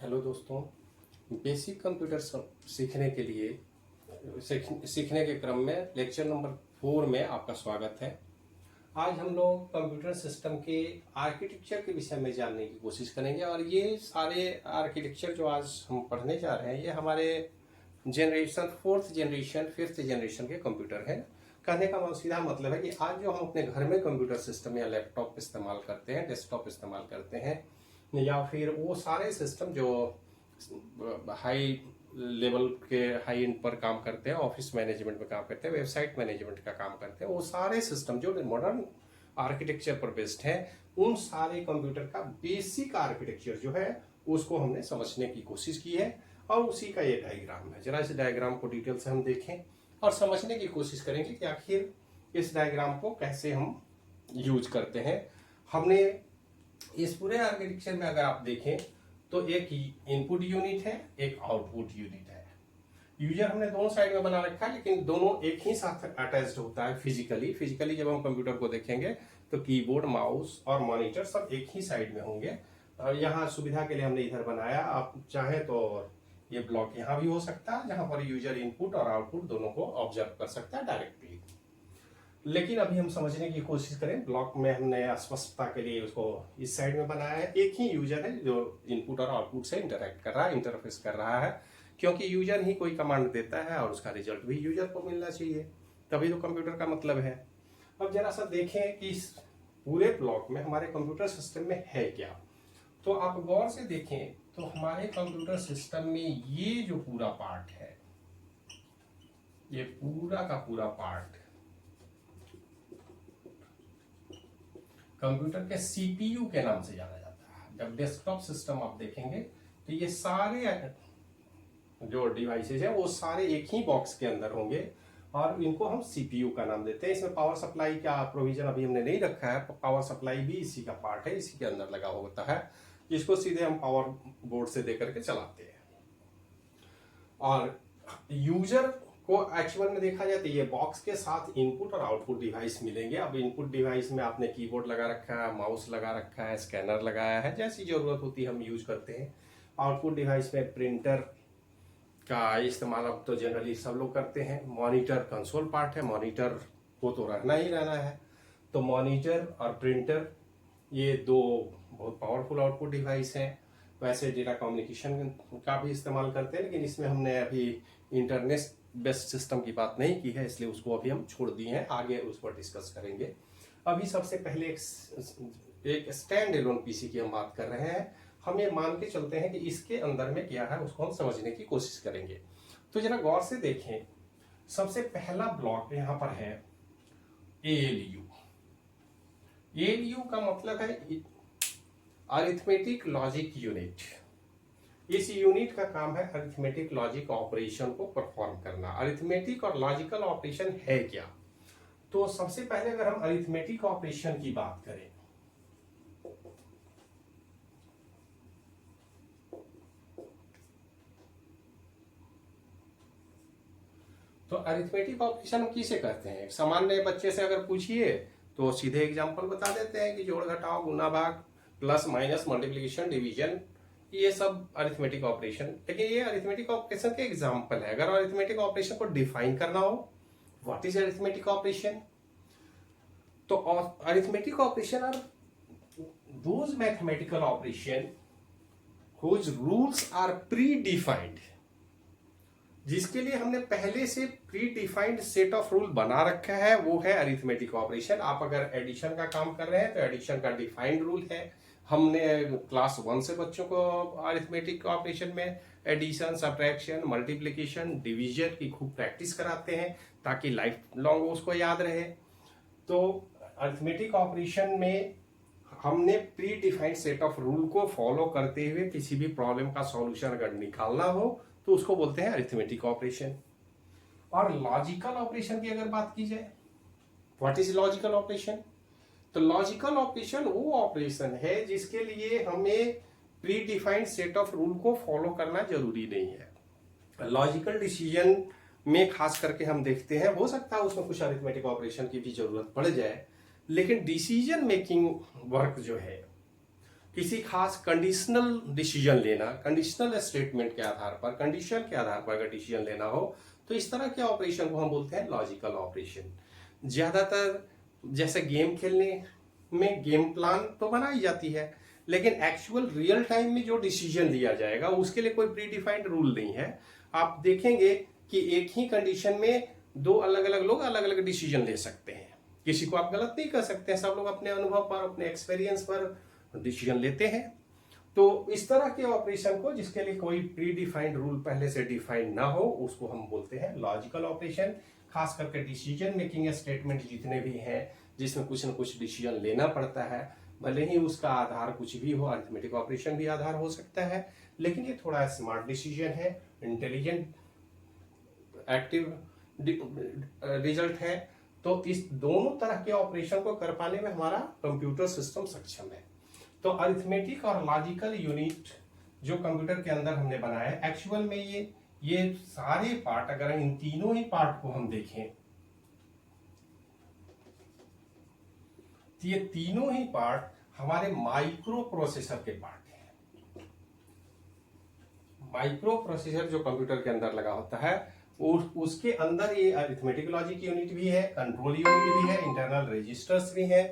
Hello दोस्तों। Basic computer सीखने के लिए सीखने के क्रम में लेक्चर नंबर 4 में आपका स्वागत है। आज हम लोग कंप्यूटर सिस्टम के आर्किटेक्चर के विषय में जानने की कोशिश करेंगे और ये सारे आर्किटेक्चर जो आज हम पढ़ने जा रहे हैं ये हमारे generation 4th generation 5th generation के कंप्यूटर हैं। कहने का सीधा मतलब है कि आज जो हम अपने घर में कंप्यूटर सिस्टम या लैपटॉप इस्तेमाल करते हैं, डेस्कटॉप इस्तेमाल करते हैं, या फिर वो सारे सिस्टम जो हाई लेवल के हाई एंड पर काम करते हैं, ऑफिस मैनेजमेंट में काम करते हैं, वेबसाइट मैनेजमेंट का काम करते हैं, वो सारे सिस्टम जो मॉडर्न आर्किटेक्चर पर बेस्ड है, उन सारे कंप्यूटर का बेसिक आर्किटेक्चर जो है उसको हमने समझने की कोशिश की है और उसी का ये डायग्राम है। जरा इस डायग्राम को डिटेल से हम देखें और समझने की कोशिश करेंगे कि आखिर इस डायग्राम को कैसे हम यूज करते हैं। हमने इस पूरे आर्किटेक्चर में अगर आप देखें तो एक इनपुट यूनिट है, एक आउटपुट यूनिट है। यूजर हमने दोनों साइड में बना रखा है, लेकिन दोनों एक ही साथ अटैच्ड होता है फिजिकली जब हम कंप्यूटर को देखेंगे तो कीबोर्ड, माउस और मॉनिटर सब एक ही साइड में होंगे। और यहाँ सुविधा के लिए हमने इधर बनाया, आप चाहें तो ये ब्लॉक यहाँ भी हो सकता है जहां पर यूजर इनपुट और आउटपुट दोनों को ऑब्जर्व कर सकता है डायरेक्टली। लेकिन अभी हम समझने की कोशिश करें, ब्लॉक में हमने स्पष्टता के लिए उसको इस साइड में बनाया है। एक ही यूजर है जो इनपुट और आउटपुट से इंटरेक्ट कर रहा है, इंटरफेस कर रहा है, क्योंकि यूजर ही कोई कमांड देता है और उसका रिजल्ट भी यूजर को मिलना चाहिए, तभी तो कंप्यूटर का मतलब है। अब जरा सा देखें कि इस पूरे ब्लॉक में हमारे कंप्यूटर सिस्टम में है क्या। तो आप गौर से देखें तो हमारे कंप्यूटर सिस्टम में ये जो पूरा पार्ट है, ये पूरा का पूरा पार्ट कंप्यूटर के सीपीयू के नाम से जाना जाता है। जब डेस्कटॉप सिस्टम आप देखेंगे तो ये सारे जो डिवाइसेज है वो सारे एक ही बॉक्स के अंदर होंगे और इनको हम सीपीयू का नाम देते हैं। इसमें पावर सप्लाई का प्रोविजन अभी हमने नहीं रखा है, पावर सप्लाई भी इसी का पार्ट है, इसी के अंदर लगा होता है, जिसको सीधे हम पावर बोर्ड से देकर के चलाते हैं। और यूजर को एक्चुअल में देखा जाए तो ये बॉक्स के साथ इनपुट और आउटपुट डिवाइस मिलेंगे। अब इनपुट डिवाइस में आपने कीबोर्ड लगा रखा है, माउस लगा रखा है, स्कैनर लगाया है, जैसी जरूरत होती है हम यूज करते हैं। आउटपुट डिवाइस में प्रिंटर का इस्तेमाल अब तो जनरली सब लोग करते हैं। मॉनिटर कंसोल पार्ट है, मॉनिटर को तो रहना ही रहना है। तो मॉनिटर और प्रिंटर ये दो बहुत पावरफुल आउटपुट डिवाइस हैं। वैसे डेटा कम्युनिकेशन का भी इस्तेमाल करते हैं, लेकिन इसमें हमने अभी इंटरनेट बेस्ट सिस्टम की बात नहीं की है, इसलिए उसको अभी हम छोड़ दिए हैं, आगे उस पर डिस्कस करेंगे। अभी सबसे पहले एक स्टैंड एलोन पीसी की हम बात कर रहे हैं। हम ये मान के चलते हैं कि इसके अंदर में क्या है उसको हम समझने की कोशिश करेंगे। तो जरा गौर से देखें, सबसे पहला ब्लॉक यहाँ पर है एएलयू। एएलयू का मतलब है अरिथमेटिक लॉजिक यूनिट। इस यूनिट का काम है अरिथमेटिक लॉजिक ऑपरेशन को परफॉर्म करना। अरिथमेटिक और लॉजिकल ऑपरेशन है क्या? तो सबसे पहले अगर हम अरिथमेटिक ऑपरेशन की बात करें तो अरिथमेटिक ऑपरेशन हम किसे करते हैं? सामान्य बच्चे से अगर पूछिए तो सीधे एग्जांपल बता देते हैं कि जोड़ घटाव, गुना भाग, प्लस माइनस, मल्टीप्लिकेशन, डिवीजन, ये सब अरिथमेटिक ऑपरेशन। लेकिन ये अरिथमेटिक ऑपरेशन के एग्जांपल है। अगर अरिथमेटिक ऑपरेशन को डिफाइन करना हो, व्हाट इज अरिथमेटिक ऑपरेशन, तो arithmetic operation are those mathematical operation whose rules are predefined, जिसके लिए हमने पहले से predefined set of rule बना रखा है, वो है अरिथमेटिक ऑपरेशन। आप अगर एडिशन का काम कर रहे हैं तो एडिशन का डिफाइंड रूल है। हमने क्लास 1 से बच्चों को अरिथमेटिक ऑपरेशन में एडिशन, सब्ट्रैक्शन, मल्टीप्लिकेशन, डिवीजन की खूब प्रैक्टिस कराते हैं ताकि लाइफ लॉन्ग उसको याद रहे। तो अरिथमेटिक ऑपरेशन में हमने pre defined set of rule को फॉलो करते हुए किसी भी प्रॉब्लम का सॉल्यूशन अगर निकालना हो तो उसको बोलते हैं अरिथमेटिक ऑपरेशन। और लॉजिकल ऑपरेशन की अगर बात की जाए, व्हाट इज लॉजिकल ऑपरेशन, तो लॉजिकल ऑपरेशन वो ऑपरेशन है जिसके लिए हमें pre defined set of rule को फॉलो करना जरूरी नहीं है। लॉजिकल डिसीजन में खास करके हम देखते हैं, हो सकता है उसमें कुछ अरिथमेटिक ऑपरेशन की भी जरूरत पड़ जाए, लेकिन डिसीजन मेकिंग वर्क जो है किसी खास कंडीशनल डिसीजन लेना, कंडीशनल स्टेटमेंट के आधार पर, कंडीशन के आधार पर अगर डिसीजन लेना हो तो इस तरह के ऑपरेशन को हम बोलते हैं लॉजिकल ऑपरेशन। ज्यादातर जैसे गेम खेलने में गेम प्लान तो बनाई जाती है, लेकिन एक्चुअल रियल टाइम में जो डिसीजन लिया जाएगा उसके लिए कोई प्री डिफाइंड रूल नहीं है। आप देखेंगे कि एक ही कंडीशन में दो अलग अलग लोग अलग अलग डिसीजन ले सकते हैं, किसी को आप गलत नहीं कर सकते हैं, सब लोग अपने अनुभव पर, अपने एक्सपीरियंस पर डिसीजन लेते हैं। तो इस तरह के ऑपरेशन को, जिसके लिए कोई प्री डिफाइंड रूल पहले से डिफाइंड ना हो, उसको हम बोलते हैं लॉजिकल ऑपरेशन। खास करके डिसीजन मेकिंग स्टेटमेंट जितने भी हैं जिसमें कुछ न कुछ डिसीजन लेना पड़ता है, भले ही उसका आधार कुछ भी हो, अरिथमेटिक ऑपरेशन भी आधार हो सकता है, लेकिन ये थोड़ा स्मार्ट डिसीजन है, इंटेलिजेंट एक्टिव रिजल्ट है। तो इस दोनों तरह के ऑपरेशन को कर पाने में हमारा कंप्यूटर सिस्टम सक्षम है। तो अरिथमेटिक और लॉजिकल यूनिट जो कंप्यूटर के अंदर हमने बनाया है, एक्चुअल में ये सारे पार्ट, अगर इन तीनों ही पार्ट को हम देखें तो ये तीनों ही पार्ट हमारे माइक्रो प्रोसेसर के पार्ट हैं। माइक्रो प्रोसेसर जो कंप्यूटर के अंदर लगा होता है उसके अंदर ये अरिथमेटिक लॉजिक यूनिट भी है, कंट्रोल यूनिट भी है, इंटरनल रजिस्टर्स भी है।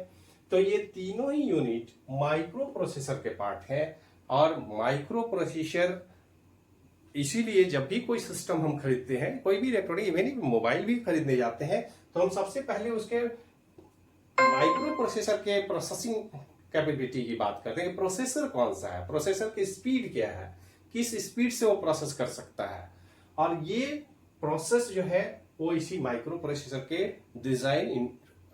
तो ये तीनों ही यूनिट माइक्रो प्रोसेसर के पार्ट है। और माइक्रो प्रोसेसर इसीलिए जब भी कोई सिस्टम हम खरीदते हैं, कोई भी इलेक्ट्रॉनिक, इवन मोबाइल भी खरीदने जाते हैं, तो हम सबसे पहले उसके माइक्रो प्रोसेसर के प्रोसेसिंग कैपेबिलिटी की बात करते हैं। प्रोसेसर कौन सा है, प्रोसेसर की स्पीड क्या है, किस स्पीड से वो प्रोसेस कर सकता है। और ये प्रोसेस जो है वो इसी माइक्रो प्रोसेसर के डिजाइन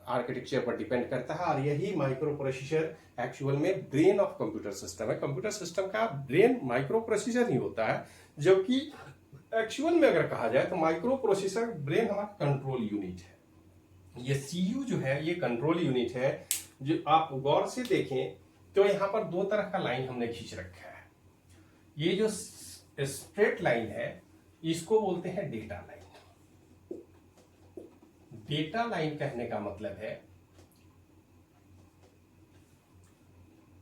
आर्किटेक्चर पर डिपेंड करता है। और यही माइक्रो प्रोसेसर एक्चुअल में ब्रेन ऑफ कंप्यूटर सिस्टम है। कंप्यूटर सिस्टम का ब्रेन माइक्रो प्रोसेसर ही होता है, जबकि एक्चुअल में अगर कहा जाए तो माइक्रो प्रोसेसर ब्रेन हमारा कंट्रोल यूनिट है। ये सीयू जो है ये कंट्रोल यूनिट है। जो आप गौर से देखें तो यहां पर दो तरह का लाइन हमने खींच रखा है। ये जो स्ट्रेट लाइन है इसको बोलते हैं डेटा लाइन। डेटा लाइन कहने का मतलब है,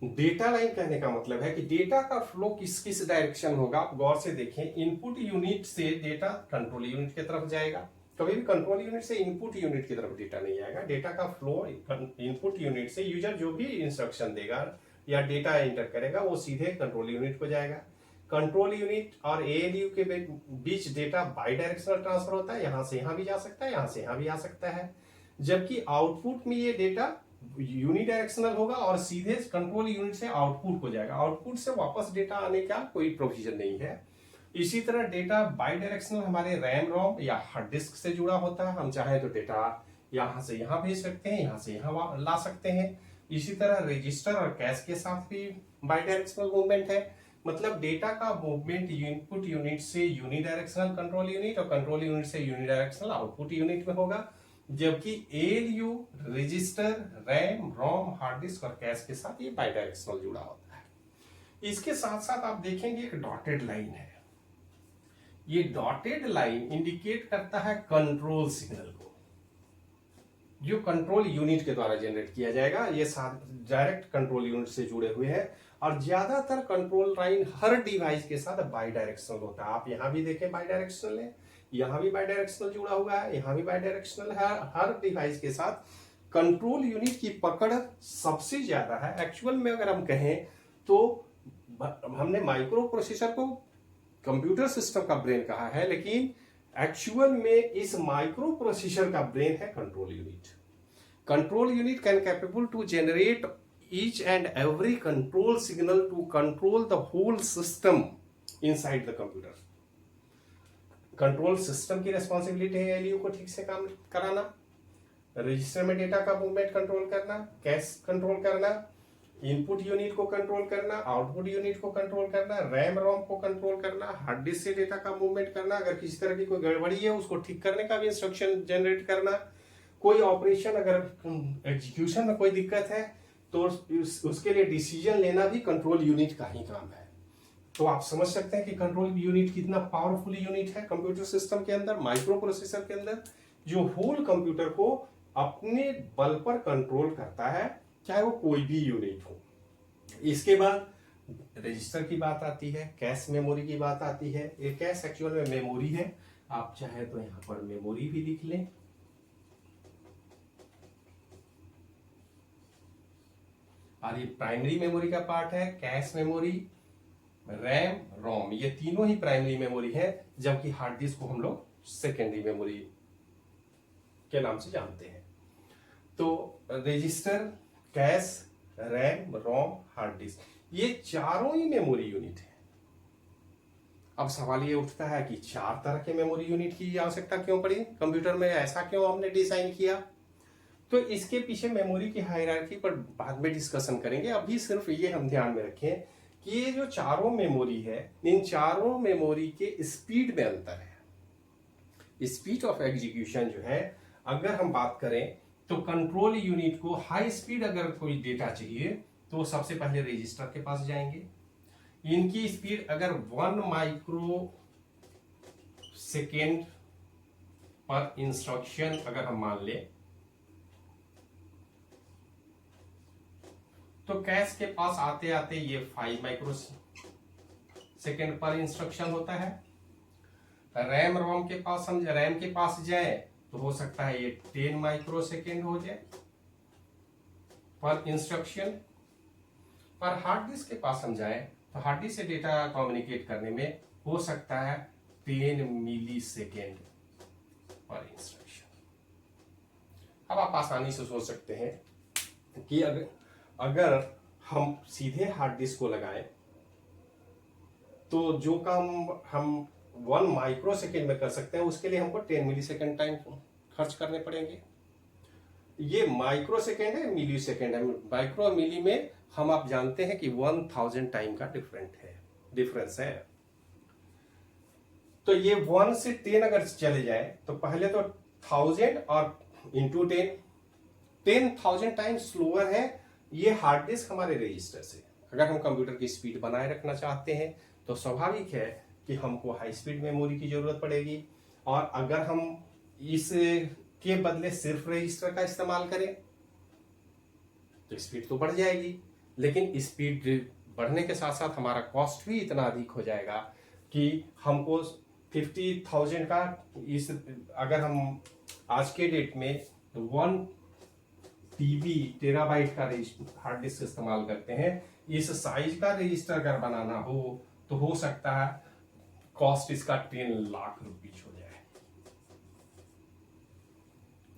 डेटा लाइन कहने का मतलब है कि डेटा का फ्लो किस किस डायरेक्शन होगा। आप गौर से देखें, इनपुट यूनिट से डेटा कंट्रोल यूनिट की तरफ जाएगा। कभी भी कंट्रोल यूनिट से इनपुट यूनिट की तरफ डेटा नहीं आएगा। डेटा का फ्लो इनपुट यूनिट से, यूजर जो भी इंस्ट्रक्शन देगा या डेटा एंटर करेगा वो सीधे कंट्रोल यूनिट को जाएगा। कंट्रोल यूनिट और एएलयू के बीच डेटा बाई डायरेक्शनल ट्रांसफर होता है, यहां से यहां भी जा सकता है, यहां से यहां भी आ सकता है। जबकि आउटपुट में ये डेटा यूनिडायरेक्शनल होगा और सीधे कंट्रोल यूनिट से आउटपुट को जाएगा। आउटपुट से वापस डेटा आने का कोई प्रोविजन नहीं है। इसी तरह डेटा बाई डायरेक्शनल हमारे रैम रोम या हार्ड डिस्क से जुड़ा होता है। हम चाहे तो डेटा यहां से यहां भेज सकते हैं, यहां से यहां ला सकते हैं। इसी तरह रजिस्टर और कैश के साथ भी बाई डायरेक्शनल मूवमेंट है। मतलब डेटा का मूवमेंट इनपुट यूनिट से यूनिडायरेक्शनल कंट्रोल यूनिट और कंट्रोल यूनिट से यूनिडायरेक्शनल आउटपुट यूनिट में होगा। जबकि एएलयू, रजिस्टर, रैम, रोम, हार्ड डिस्क और कैश के साथ ये बाई डायरेक्शनल जुड़ा होता है। इसके साथ साथ आप देखेंगे एक डॉटेड लाइन है। ये डॉटेड लाइन इंडिकेट करता है कंट्रोल सिग्नल को, जो कंट्रोल यूनिट के द्वारा जनरेट किया जाएगा। ये डायरेक्ट कंट्रोल यूनिट से जुड़े हुए हैं। और ज्यादातर कंट्रोल लाइन हर डिवाइस के साथ बाई डायरेक्शनल होता है। आप यहां भी देखें बाई डायरेक्शनल है, यहां भी बाई डायरेक्शनल जुड़ा हुआ है, यहां भी बाई डायरेक्शनल है। हर डिवाइस के साथ कंट्रोल यूनिट की पकड़ सबसे ज्यादा है। एक्चुअल में अगर हम कहें तो हमने माइक्रो प्रोसेसर को कंप्यूटर सिस्टम का ब्रेन कहा है, लेकिन एक्चुअल में इस माइक्रो प्रोसेसर का ब्रेन है control unit. Control unit can capable to generate each and every control signal to control the whole system inside the computer. Control system की रेस्पॉन्सिबिलिटी है एलयू को ठीक से काम कराना, रजिस्टर में डेटा का मूवमेंट कंट्रोल करना, कैश कंट्रोल करना, इनपुट यूनिट को कंट्रोल करना, आउटपुट यूनिट को कंट्रोल करना, रैम रोम को कंट्रोल करना, हार्ड डिस्क से डेटा का मूवमेंट करना, अगर किसी तरह की कोई गड़बड़ी है उसको ठीक करने का भी इंस्ट्रक्शन जनरेट करना, कोई ऑपरेशन अगर एग्जीक्यूशन में कोई दिक्कत है तो उसके लिए डिसीजन लेना भी कंट्रोल यूनिट का ही काम है। तो आप समझ सकते हैं कि कंट्रोल यूनिट कितना पावरफुल यूनिट है कंप्यूटर सिस्टम के अंदर, माइक्रो प्रोसेसर के अंदर, जो होल कंप्यूटर को अपने बल पर कंट्रोल करता है, चाहे वो कोई भी यूनिट हो। इसके बाद रजिस्टर की बात आती है, कैश मेमोरी की बात आती है। ये कैश एक्चुअल में मेमोरी है, आप चाहे तो यहां पर मेमोरी भी लिख लें। और ये प्राइमरी मेमोरी का पार्ट है, कैश मेमोरी, रैम, रोम, ये तीनों ही प्राइमरी मेमोरी है, जबकि हार्ड डिस्क को हम लोग सेकेंडरी मेमोरी के नाम से जानते हैं। तो रजिस्टर, कैश, रैम, रोम, हार्ड डिस्क, ये चारों ही मेमोरी यूनिट है। अब सवाल ये उठता है कि चार तरह के मेमोरी यूनिट की आवश्यकता क्यों पड़ी कंप्यूटर में, ऐसा क्यों हमने डिजाइन किया? तो इसके पीछे मेमोरी की हायरार्की पर बाद में डिस्कशन करेंगे। अभी सिर्फ ये हम ध्यान में रखें कि ये जो चारों मेमोरी है, इन चारों मेमोरी के स्पीड में अंतर है। स्पीड ऑफ एग्जीक्यूशन जो है, अगर हम बात करें तो कंट्रोल यूनिट को हाई स्पीड अगर कोई डेटा चाहिए तो सबसे पहले रजिस्टर के पास जाएंगे। इनकी स्पीड अगर 1 माइक्रो सेकेंड पर इंस्ट्रक्शन अगर हम मान ले, तो कैश के पास आते आते ये 5 माइक्रो सेकेंड पर इंस्ट्रक्शन होता है। रैम रोम के पास हम रैम के पास जाए तो हो सकता है ये 10 माइक्रो सेकेंड हो जाए पर इंस्ट्रक्शन। पर हार्ड डिस्क के पास हम जाए तो हार्ड डिस्क से डेटा कम्युनिकेट करने में हो सकता है 10 मिली सेकेंड पर इंस्ट्रक्शन। अब आप आसानी से सोच सकते हैं कि अगर हम सीधे हार्ड डिस्क को लगाएं तो जो काम हम 1 माइक्रो सेकेंड में कर सकते हैं उसके लिए हमको 10 मिली सेकेंड टाइम खर्च करने पड़ेंगे। ये माइक्रो सेकेंड है, मिली सेकेंड है। माइक्रो मिली में हम आप जानते हैं कि 1000 टाइम का डिफरेंस है। तो ये 1 से 10 अगर चले जाए तो पहले तो 1000 और इंटू 10,000 टाइम स्लोअर है ये हार्ड डिस्क हमारे रजिस्टर से। अगर हम कंप्यूटर की स्पीड बनाए रखना चाहते हैं तो स्वाभाविक है कि हमको हाई स्पीड मेमोरी की जरूरत पड़ेगी। और अगर हम इस के बदले सिर्फ रजिस्टर का इस्तेमाल करें तो स्पीड तो बढ़ जाएगी, लेकिन स्पीड बढ़ने के साथ साथ हमारा कॉस्ट भी इतना अधिक हो जाएगा कि हमको 50,000 का अगर हम आज के डेट में 1 टीबी टेराबाइट का हार्ड डिस्क इस्तेमाल करते हैं, इस साइज का रजिस्टर अगर बनाना हो तो हो सकता है कॉस्ट इसका 10 लाख रुपीज हो जाए।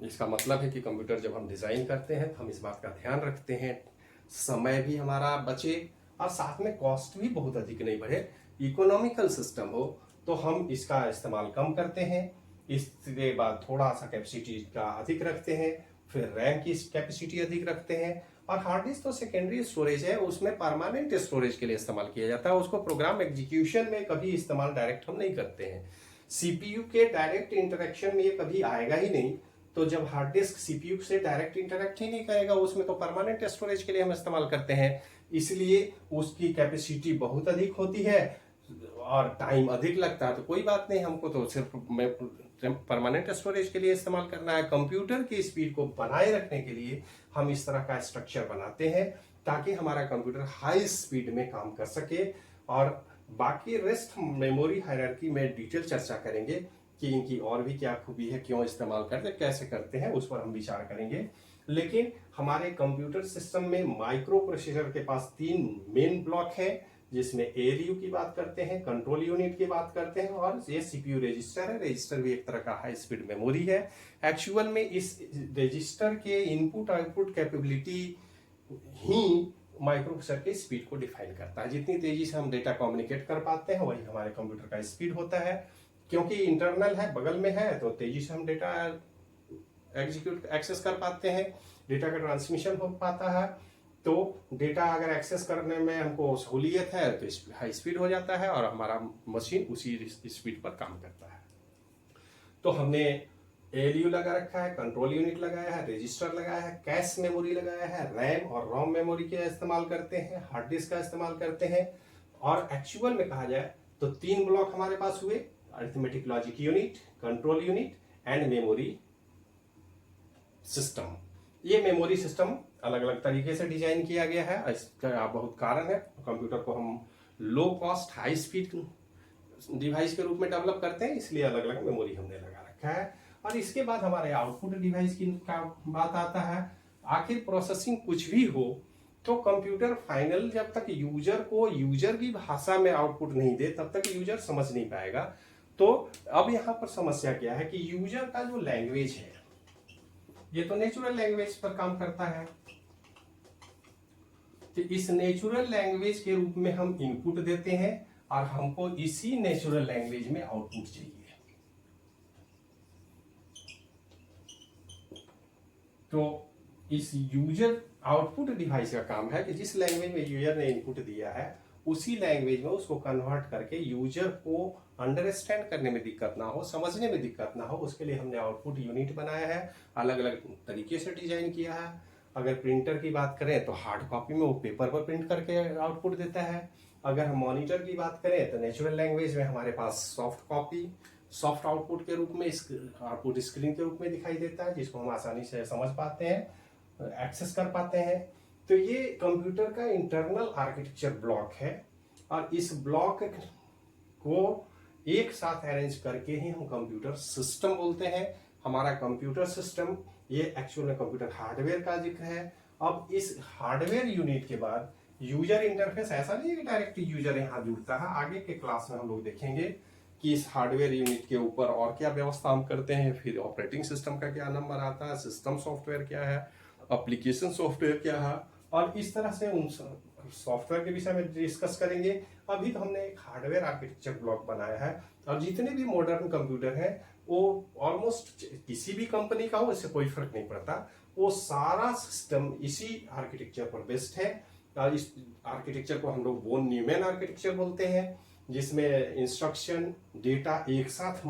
इसका मतलब है कि कंप्यूटर जब हम डिजाइन करते हैं तो हम इस बात का ध्यान रखते हैं समय भी हमारा बचे और साथ में कॉस्ट भी बहुत अधिक नहीं बढ़े, इकोनॉमिकल सिस्टम हो, तो हम इसका इस्तेमाल कम करते हैं। इसके बाद थोड़ा सा कैपेसिटी का अधिक रखते हैं, फिर रैम की कैपेसिटी अधिक रखते हैं। और हार्ड डिस्क तो सेकेंडरी स्टोरेज है, उसमें परमानेंट स्टोरेज के लिए इस्तेमाल किया जाता है, उसको प्रोग्राम एग्जीक्यूशन में कभी इस्तेमाल डायरेक्ट हम नहीं करते हैं। सीपीयू के डायरेक्ट इंटरेक्शन में ये कभी आएगा ही नहीं। तो जब हार्ड डिस्क सीपीयू से डायरेक्ट इंटरेक्ट ही नहीं करेगा, उसमें तो परमानेंट स्टोरेज के लिए हम इस्तेमाल करते हैं, इसलिए उसकी कैपेसिटी बहुत अधिक होती है और टाइम अधिक लगता है। तो कोई बात नहीं, हमको तो सिर्फ परमानेंट स्टोरेज के लिए इस्तेमाल करना है। कंप्यूटर की स्पीड को बनाए रखने के लिए हम इस तरह का स्ट्रक्चर बनाते हैं ताकि हमारा कंप्यूटर हाई स्पीड में काम कर सके। और बाकी रेस्ट मेमोरी हायरार्की में डिटेल चर्चा करेंगे कि इनकी और भी क्या खूबी है, क्यों इस्तेमाल करते, कैसे करते हैं, उस पर हम विचार करेंगे। लेकिन हमारे कंप्यूटर सिस्टम में माइक्रो प्रोसेसर के पास 3 मेन ब्लॉक है, जिसमें एएलयू की बात करते हैं, कंट्रोल यूनिट की बात करते हैं, और ये सीपीयू रजिस्टर है। रजिस्टर भी एक तरह का हाई स्पीड मेमोरी है। एक्चुअल में इस रजिस्टर के इनपुट आउटपुट कैपेबिलिटी ही माइक्रो प्रोसेसर की स्पीड को डिफाइन करता है। जितनी तेजी से हम डेटा कम्युनिकेट कर पाते हैं वही हमारे कंप्यूटर का स्पीड होता है। क्योंकि इंटरनल है, बगल में है, तो तेजी से हम डेटा एक्सेस कर पाते हैं, डेटा का ट्रांसमिशन हो पाता है। तो डेटा अगर एक्सेस करने में हमको सहूलियत है तो हाई स्पीड हो जाता है और हमारा मशीन उसी स्पीड पर काम करता है। तो हमने एएलयू लगा रखा है, कंट्रोल यूनिट लगाया है, रजिस्टर लगाया है, कैश मेमोरी लगाया है, रैम और रोम मेमोरी का इस्तेमाल करते हैं, हार्ड डिस्क का इस्तेमाल करते हैं। और एक्चुअल में कहा जाए तो 3 ब्लॉक हमारे पास हुए, arithmetic logic unit, control unit and memory system. ये मेमोरी सिस्टम अलग अलग तरीके से डिजाइन किया गया है। इसका बहुत कारण है, कंप्यूटर को हम low cost high speed device के रूप में डेवलप करते हैं, इसलिए अलग अलग मेमोरी हमने लगा रखा है। और इसके बाद हमारे आउटपुट डिवाइस की का बात आता है। आखिर प्रोसेसिंग कुछ भी हो तो कंप्यूटर फाइनल जब तक यूजर को यूजर की भाषा में आउटपुट नहीं दे तब तक यूजर समझ नहीं पाएगा। तो अब यहाँ पर समस्या क्या है कि यूजर का जो लैंग्वेज है ये तो नेचुरल लैंग्वेज पर काम करता है, तो इस नेचुरल लैंग्वेज के रूप में हम इनपुट देते हैं और हमको इसी नेचुरल लैंग्वेज में आउटपुट चाहिए। तो इस यूजर आउटपुट डिवाइस का काम है कि जिस लैंग्वेज में यूजर ने इनपुट दिया है उसी लैंग्वेज में उसको कन्वर्ट करके यूजर को अंडरस्टैंड करने में दिक्कत ना हो, समझने में दिक्कत ना हो, उसके लिए हमने आउटपुट यूनिट बनाया है, अलग अलग तरीके से डिजाइन किया है। अगर प्रिंटर की बात करें तो हार्ड कॉपी में वो पेपर पर प्रिंट करके आउटपुट देता है। अगर हम मॉनिटर की बात करें तो नेचुरल लैंग्वेज में हमारे पास सॉफ्ट कॉपी सॉफ्ट आउटपुट के रूप में आउटपुट स्क्रीन के रूप में दिखाई देता है, जिसको हम आसानी से समझ पाते हैं, एक्सेस कर पाते हैं। तो ये कंप्यूटर का इंटरनल आर्किटेक्चर ब्लॉक है और इस ब्लॉक को एक साथ अरेंज करके ही हम कंप्यूटर सिस्टम बोलते हैं। हमारा कंप्यूटर सिस्टम ये एक्चुअल में कंप्यूटर हार्डवेयर का जिक्र है। अब इस हार्डवेयर यूनिट के बाद यूजर इंटरफेस ऐसा नहीं है कि डायरेक्ट यूजर यहाँ जुड़ता है। आगे के क्लास में हम लोग देखेंगे कि इस हार्डवेयर यूनिट के ऊपर और क्या व्यवस्था हम करते हैं, फिर ऑपरेटिंग सिस्टम का क्या नंबर आता है, सिस्टम सॉफ्टवेयर क्या है, एप्लीकेशन सॉफ्टवेयर क्या है, और इस तरह से उन सॉफ्टवेयर के विषय में डिस्कस करेंगे। अभी तो हमने एक हार्डवेयर आर्किटेक्चर ब्लॉक बनाया है और जितने भी मॉडर्न कंप्यूटर हैं वो ऑलमोस्ट किसी भी कंपनी का हो, इससे कोई फर्क नहीं पड़ता, वो सारा सिस्टम इसी आर्किटेक्चर पर बेस्ड है। और इस आर्किटेक्चर को हम लोग वोन न्यूमैन आर्किटेक्चर बोलते हैं, जिसमें इंस्ट्रक्शन डेटा एक साथ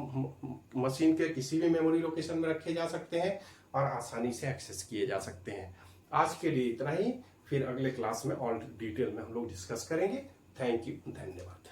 मशीन के किसी भी मेमोरी लोकेशन में रखे जा सकते हैं और आसानी से एक्सेस किए जा सकते हैं। आज के लिए इतना ही, फिर अगले क्लास में और डिटेल में हम लोग डिस्कस करेंगे। थैंक यू, धन्यवाद।